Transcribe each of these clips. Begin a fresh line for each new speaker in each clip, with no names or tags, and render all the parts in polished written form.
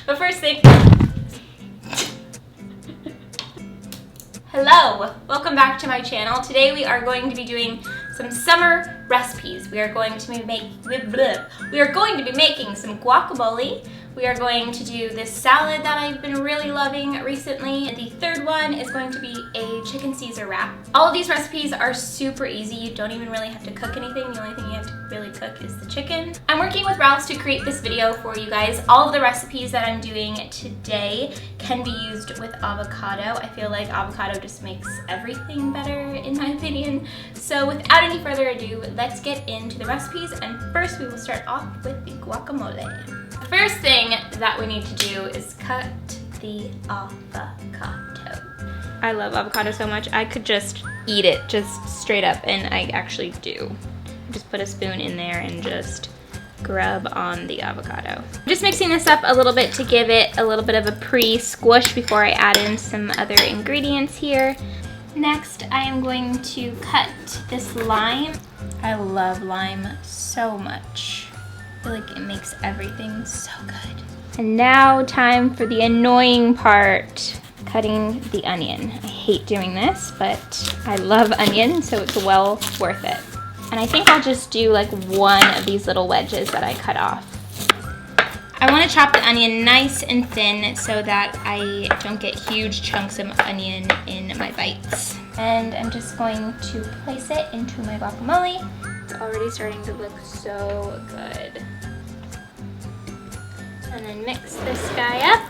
But first thing, hello, welcome back to my channel. Today we are going to be doing some summer recipes. We are going to be making some guacamole. We are going to do this salad that I've been really loving recently. And the third one is going to be a chicken Caesar wrap. All of these recipes are super easy. You don't even really have to cook anything. The only thing you have to really cook is the chicken. I'm working with Ralphs to create this video for you guys. All of the recipes that I'm doing today can be used with avocado. I feel like avocado just makes everything better in my opinion. So without any further ado, let's get into the recipes. And first we will start off with the guacamole. The first thing that we need to do is cut the avocado. I love avocado so much. I could just eat it just straight up, and I actually do. Just put a spoon in there and just grub on the avocado. I'm just mixing this up a little bit to give it a little bit of a pre-squish before I add in some other ingredients here. Next, I am going to cut this lime. I love lime so much. I feel like it makes everything so good. And now time for the annoying part, cutting the onion. I hate doing this, but I love onion, so it's well worth it. And I think I'll just do like one of these little wedges that I cut off. I want to chop the onion nice and thin so that I don't get huge chunks of onion in my bites. And I'm just going to place it into my guacamole. It's already starting to look so good. And then mix this guy up.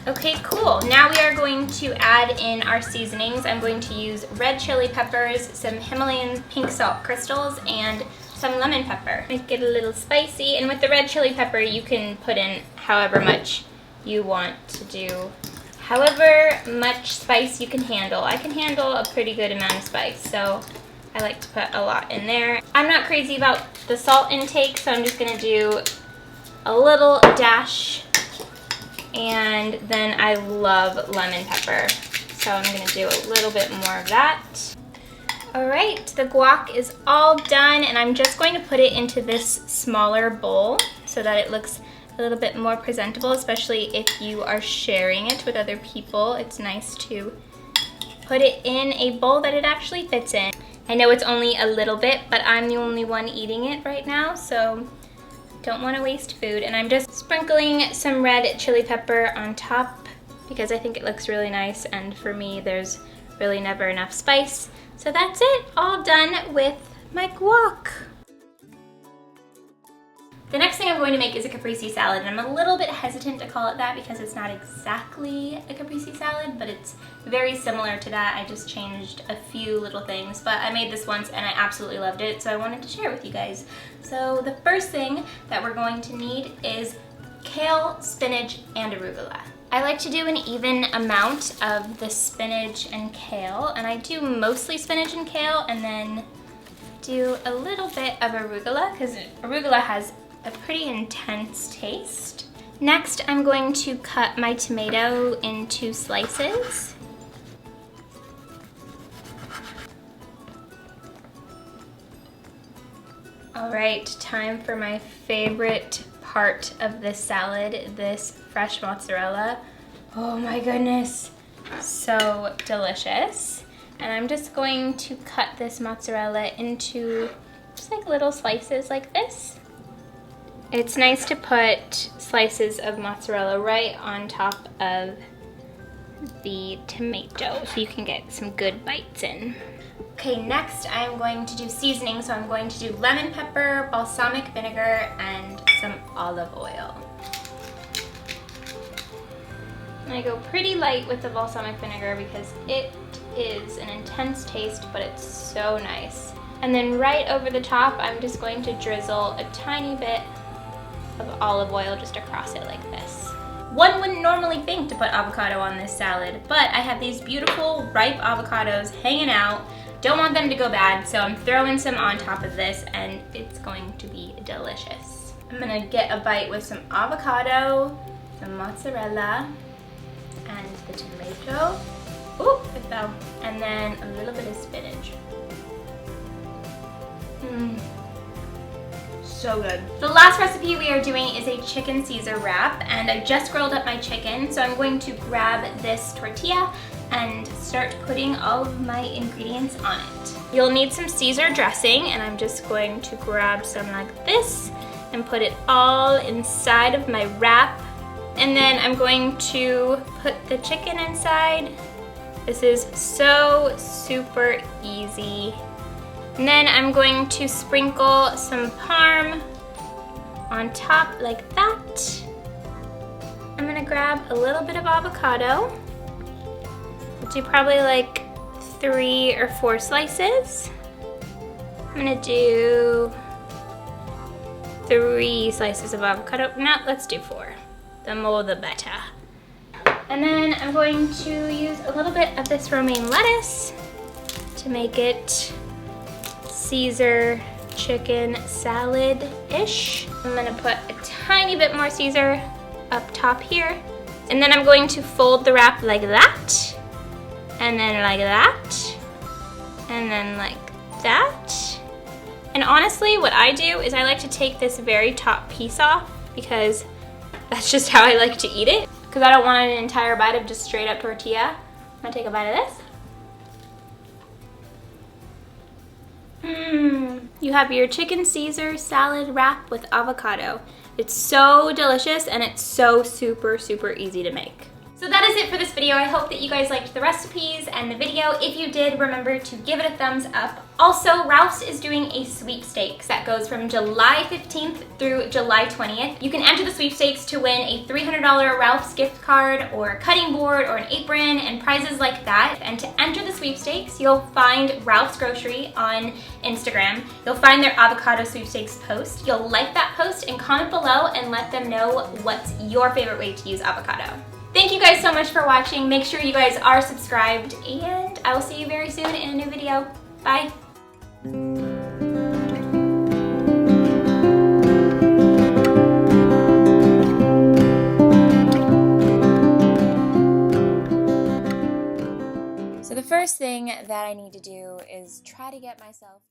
Okay, cool. Now we are going to add in our seasonings. I'm going to use red chili peppers, some Himalayan pink salt crystals, and some lemon pepper. Make it a little spicy. And with the red chili pepper, you can put in however much you want to do. However much spice you can handle. I can handle a pretty good amount of spice, so I like to put a lot in there. I'm not crazy about the salt intake, so I'm just gonna do a little dash. And then I love lemon pepper, so I'm gonna do a little bit more of that. All right, the guac is all done, and I'm just going to put it into this smaller bowl so that it looks a little bit more presentable, especially if you are sharing it with other people. It's nice to put it in a bowl that it actually fits in. I know it's only a little bit, but I'm the only one eating it right now, so don't want to waste food. And I'm just sprinkling some red chili pepper on top because I think it looks really nice, and for me there's really never enough spice. So that's it, all done with my guac. The next thing I'm going to make is a caprese salad, and I'm a little bit hesitant to call it that because it's not exactly a caprese salad, but it's very similar to that. I just changed a few little things, but I made this once and I absolutely loved it, so I wanted to share with you guys. So the first thing that we're going to need is kale, spinach, and arugula. I like to do an even amount of the spinach and kale, and I do mostly spinach and kale and then do a little bit of arugula because arugula has a pretty intense taste. Next, I'm going to cut my tomato into slices. All right, time for my favorite part of this salad, this fresh mozzarella. Oh my goodness, so delicious. And I'm just going to cut this mozzarella into just like little slices like this. It's nice to put slices of mozzarella right on top of the tomato so you can get some good bites in. Okay, next I'm going to do seasoning, so I'm going to do lemon pepper, balsamic vinegar, and some olive oil. And I go pretty light with the balsamic vinegar because it is an intense taste, but it's so nice. And then right over the top, I'm just going to drizzle a tiny bit of olive oil just across it like this. One wouldn't normally think to put avocado on this salad, but I have these beautiful ripe avocados hanging out. Don't want them to go bad, so I'm throwing some on top of this and it's going to be delicious. I'm gonna get a bite with some avocado, some mozzarella, and the tomato. Ooh, it fell. And then a little bit of spinach.
So good.
The last recipe we are doing is a chicken Caesar wrap, and I just grilled up my chicken, so I'm going to grab this tortilla and start putting all of my ingredients on it. You'll need some Caesar dressing, and I'm just going to grab some like this and put it all inside of my wrap. And then I'm going to put the chicken inside. This is so super easy. And then I'm going to sprinkle some parm on top like that. I'm gonna grab a little bit of avocado. I'll do probably like 3 or 4 slices. I'm gonna do 3 slices of avocado. No, let's do 4. The more the better. And then I'm going to use a little bit of this romaine lettuce to make it Caesar chicken salad-ish. I'm gonna put a tiny bit more Caesar up top here. And then I'm going to fold the wrap like that. And then like that. And then like that. And honestly, what I do is I like to take this very top piece off because that's just how I like to eat it. Because I don't want an entire bite of just straight up tortilla. I'm gonna take a bite of this. You have your chicken Caesar salad wrap with avocado. It's so delicious and it's so super easy to make. So that is it for this video. I hope that you guys liked the recipes and the video. If you did, remember to give it a thumbs up. Also, Ralph's is doing a sweepstakes that goes from July 15th through July 20th. You can enter the sweepstakes to win a $300 Ralph's gift card or a cutting board or an apron and prizes like that. And to enter the sweepstakes, you'll find Ralph's Grocery on Instagram. You'll find their avocado sweepstakes post. You'll like that post and comment below and let them know what's your favorite way to use avocado. Thank you guys so much for watching. Make sure you guys are subscribed, and I will see you very soon in a new video. Bye. So the first thing that I need to do is try to get myself